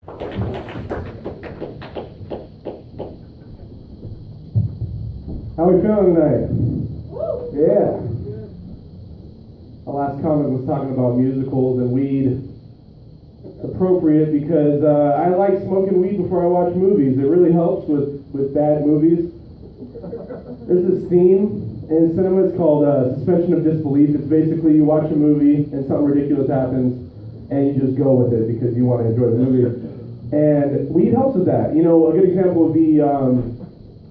How we feeling tonight? Yeah. Our last comment was talking about musicals and weed. It's appropriate because I like smoking weed before I watch movies. It really helps with bad movies. There's this theme in cinema. It's called suspension of disbelief. It's basically you watch a movie and something ridiculous happens and you just go with it because you want to enjoy the movie. And weed helps with that. You know, a good example would be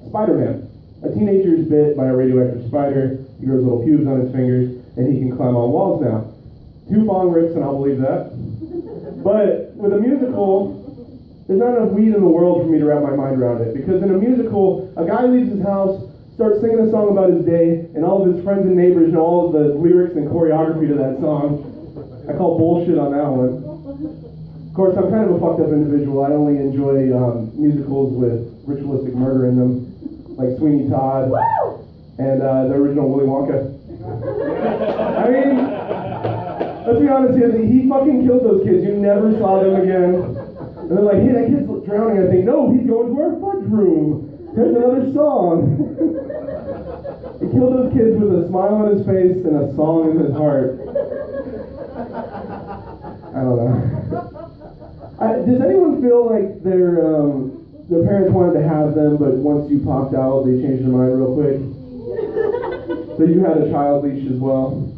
Spider-Man. A teenager is bit by a radioactive spider. He grows little pubes on his fingers, and he can climb on walls now. 2 bong rips, and I'll believe that. But with a musical, there's not enough weed in the world for me to wrap my mind around it. Because in a musical, a guy leaves his house, starts singing a song about his day, and all of his friends and neighbors know all of the lyrics and choreography to that song. I call bullshit on that one. Of course, I'm kind of a fucked up individual. I only enjoy musicals with ritualistic murder in them, like Sweeney Todd and the original Willy Wonka. I mean, let's be honest here, he fucking killed those kids. You never saw them again. And they're like, hey, that kid's drowning. I think, no, he's going to our fudge room. Here's another song. He killed those kids with a smile on his face and a song in his heart. I don't know. Does anyone feel like their parents wanted to have them, but once you popped out, they changed their mind real quick? So you had a child leash as well?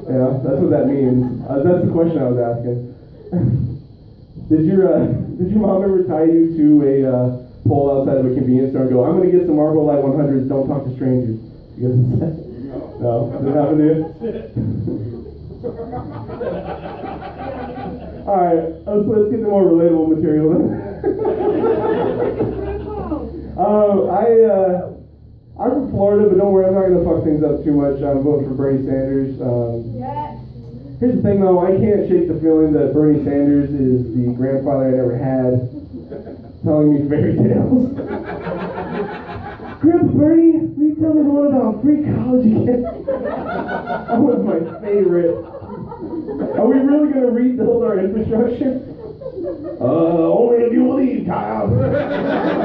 Yeah, that's what that means. That's the question I was asking. Did your mom ever tie you to a pole outside of a convenience store and go, I'm going to get some Marlboro Light 100s, don't talk to strangers? You guys say? No? Did it happen to you? Alright, let's get to more relatable material then. I'm from Florida, but don't worry, I'm not going to fuck things up too much. I'm voting for Bernie Sanders. Yes. Here's the thing, though. I can't shake the feeling that Bernie Sanders is the grandfather I never had, telling me fairy tales. Grandpa Bernie, will you tell me the one about free college again? That was my favorite. Are we really going to rebuild our infrastructure? Only if you believe, Kyle.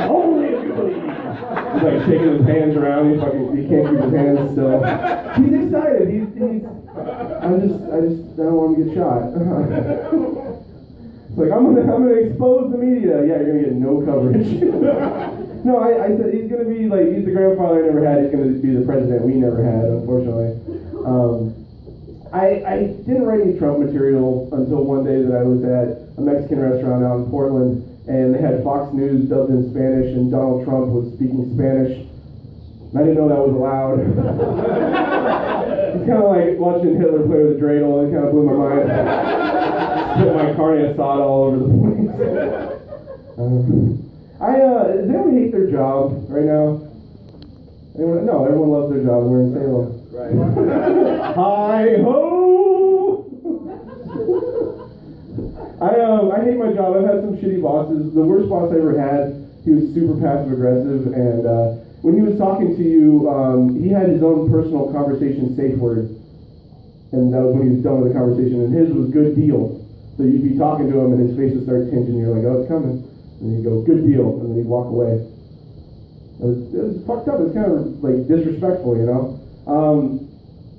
Only if you believe. He's like shaking his hands around. He can't keep his hands still. He's excited. I don't want him to get shot. It's like I'm gonna expose the media. Yeah, you're gonna get no coverage. No, I said he's gonna be like he's the grandfather I never had. He's gonna be the president we never had, unfortunately. I didn't write any Trump material until one day that I was at a Mexican restaurant out in Portland, and they had Fox News dubbed in Spanish, and Donald Trump was speaking Spanish. And I didn't know that was allowed. It's kind of like watching Hitler play with a dreidel. It kind of blew my mind. Spit my carne asada all over the place. Does anyone hate their job right now? Anyone? No, everyone loves their job. We're in Salem. Right. Hi-ho! I hate my job. I've had some shitty bosses. The worst boss I ever had, he was super passive-aggressive, and when he was talking to you, he had his own personal conversation safe word, and that was when he was done with the conversation, and his was good deal. So you'd be talking to him, and his face would start tinging, and you're like, oh, it's coming. And he'd go, good deal, and then he'd walk away. It was fucked up. It was kind of like disrespectful, you know?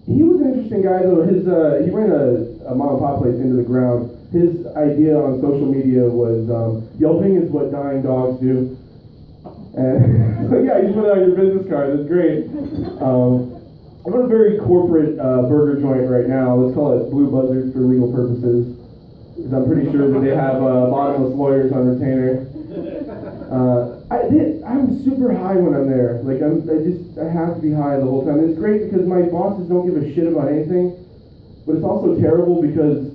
He was an interesting guy, though. He ran a mom and pop place into the ground. His idea on social media was yelping is what dying dogs do. And yeah, you put it on your business card. That's great. I'm at a very corporate burger joint right now. Let's call it Blue Buzzard for legal purposes, because I'm pretty sure that they have bottomless lawyers on retainer. I'm super high when I'm there. Like I have to be high the whole time. It's great because my bosses don't give a shit about anything, but it's also terrible because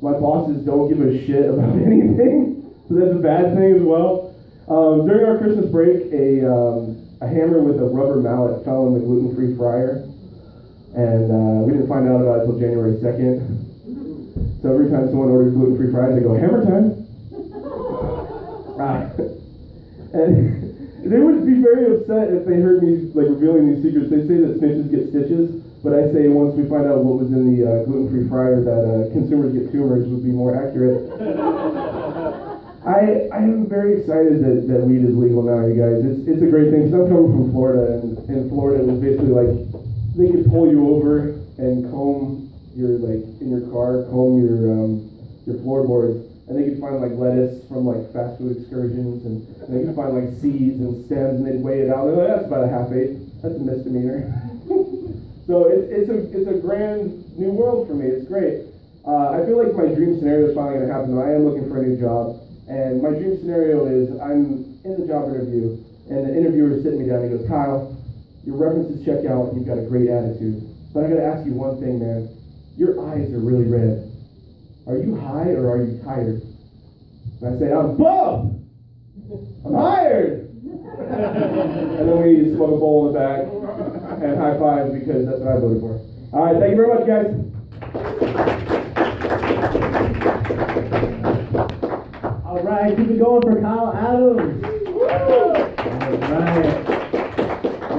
my bosses don't give a shit about anything. So that's a bad thing as well. During our Christmas break, a hammer with a rubber mallet fell in the gluten-free fryer, and we didn't find out about it until January 2nd. So every time someone orders gluten-free fries, I go, hammer time. And they would be very upset if they heard me like revealing these secrets. They say that snitches get stitches, but I say once we find out what was in the gluten-free fryer that consumers get tumors would be more accurate. I am very excited that weed is legal now, you guys. It's a great thing. So I'm coming from Florida, and in Florida it was basically like they could pull you over and comb your in your car, comb your floorboards, and they could find like lettuce from like fast food excursions, and they could find like seeds and stems, and they'd weigh it out. They're like, that's about a half-eighth. That's a misdemeanor. So it's a grand new world for me. It's great. I feel like my dream scenario is finally going to happen. I am looking for a new job. And my dream scenario is I'm in the job interview, and the interviewer is sitting me down. He goes, Kyle, your references check out, and you've got a great attitude. But I got to ask you one thing, man. Your eyes are really red. Are you high or are you tired? And I say, I'm both. I'm hired. And then we smoke a bowl in the back and high five because that's what I voted for. All right, thank you very much, guys. All right, keep it going for Kyle Adams. Woo!